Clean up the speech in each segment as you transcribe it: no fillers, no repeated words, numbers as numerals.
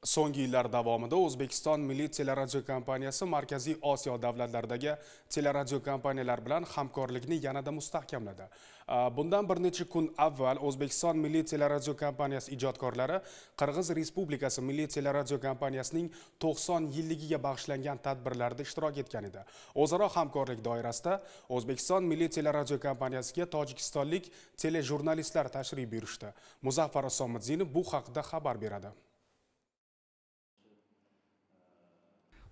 So'nggi yillar davomida O'zbekiston Milliy teleradio kompaniyasi Markaziy Osiyo davlatlaridagi teleradio kompaniyalar bilan hamkorlikni yanada mustahkamladi. Bundan bir necha kun avval O'zbekiston Milliy teleradio kompaniyasi ijodkorlari Qirg'iz Respublikasi Milliy teleradio kompaniyasining 90 yilligiga bag'ishlangan tadbirlarda ishtirok etgan edi. O'zaro hamkorlik doirasida O'zbekiston Milliy teleradio kompaniyasiga tojikistonlik telejurnalistlar tashrif buyurishdi. Muzaffar Isomiddinov bu haqida xabar beradi.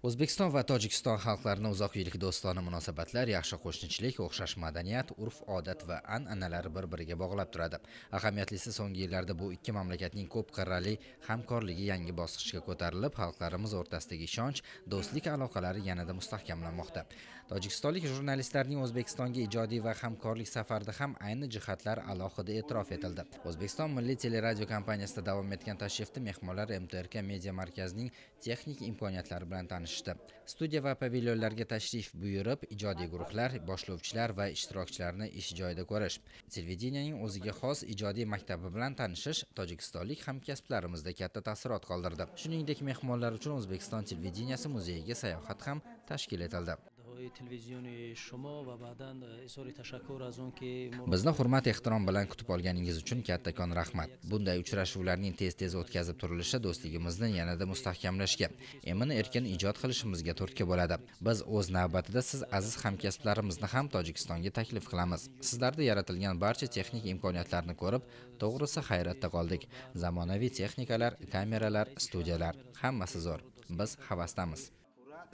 O'zbekiston va Tojikiston xalqlarini uzoq yillik do'stona munosabatlar, yaxshi qo'shnichilik, o'xshash madaniyat, urf-odat va an'analar bir-biriga bog'lab turadi. Ahamiyatlisi so'nggi yillarda bu ikki mamlakatning ko'p qirrali hamkorligi yangi bosqichga ko'tarilib, xalqlarimiz o'rtasidagi ishonch, do'stlik aloqalari yanada mustahkamlanmoqda. Tojikistonlik jurnalistlarning O'zbekistonga ijodiy va hamkorlik safarida ham ayni jihatlar alohida e'tirof etildi. O'zbekiston Milliy teleradio kompaniyasida davom etgan tashrifda mehmonlar MTRK media markazining texnik imkoniyatlari bilan tanishdi. Studiya va pavilyonlarga tashrif buyurib, ijodiy guruhlar, boshlovchilar va ishtirokchilarni ish joyida ko'rish, televideniyaning o'ziga xos ijodiy maktabi bilan tanishish tojikistonlik hamkasblarimizda katta taassurot qoldirdi. Shuningdek, mehmonlar uchun O'zbekiston televideniyasi muzeyiga sayohat ham tashkil etildi. Bizni hurmat ehtirom bilan kutib olganingiz uchun kattakon rahmat. Bunday uchrashuvlarning tez-tez o'tkazib turilishi do'stligimizni yanada mustahkamlashga, emin-erkin ijod qilishimizga turtki bo'ladi. Biz o'z navbatida siz aziz hamkasblarimizni ham Tojikistonga taklif qilamiz. Sizlarda yaratilgan barcha texnik imkoniyatlarni ko'rib, to'g'risi hayratda qoldik. Zamonaviy texnikalar, kameralar, studiyalar, hammasi zo'r. Biz havasdamiz.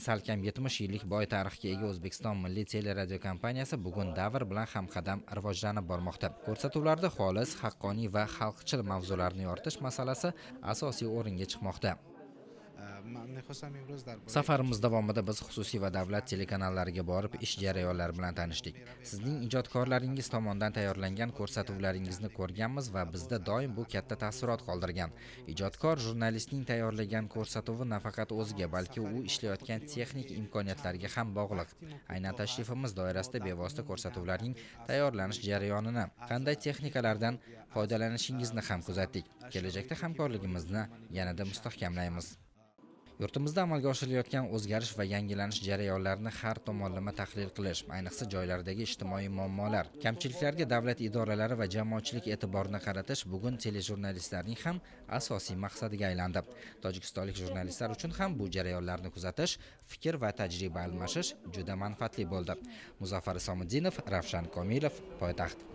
Salkam 70 yillik boy tarixga ega O'zbekiston Milliy teleradio kompaniyasi bugun davr bilan hamqadam rivojlanib bormoqda. Ko'rsatuvlarda xolis, haqqoniy va xalqchil mavzularni yoritish masalasi asosiy o'ringa chiqmoqda. Safarimiz davomida biz xususiy va davlat telekanallariga borib ish jarayonlari bilan tanishdik. Sizning ijodkorlaringiz tomonidan tayyorlangan ko'rsatuvlaringizni ko'rganmiz va bizda doim bu katta taassurot qoldirgan. Ijodkor jurnalistning tayyorlagan ko'rsatuvi nafaqat o'ziga, balki u ishlayotgan texnik imkoniyatlarga ham bog'liq. Aynan tashrifimiz doirasida bevosita ko'rsatuvlarning tayyorlanish jarayonini, qanday texnikalardan foydalanishingizni ham kuzatdik. Kelajakda hamkorligimizni yanada mustahkamlaymiz. Yurtimizda amalga oshirilayotgan o'zgarish va yangilanish jarayonlarini har tomonlama tahlil qilish, ayniqsa joylardagi ijtimoiy muammolar, kamchiliklarga davlat idoralari va jamoatchilik e'tiborini qaratish bugun telejurnalistlarning ham asosiy maqsadiga aylandi. Tojikistonlik jurnalistlar uchun ham bu jarayonlarni kuzatish, fikr va tajriba almashish juda manfaatli bo'ldi. Muzaffar Isomiddinov, Ravshan Komilov, Poytaxt.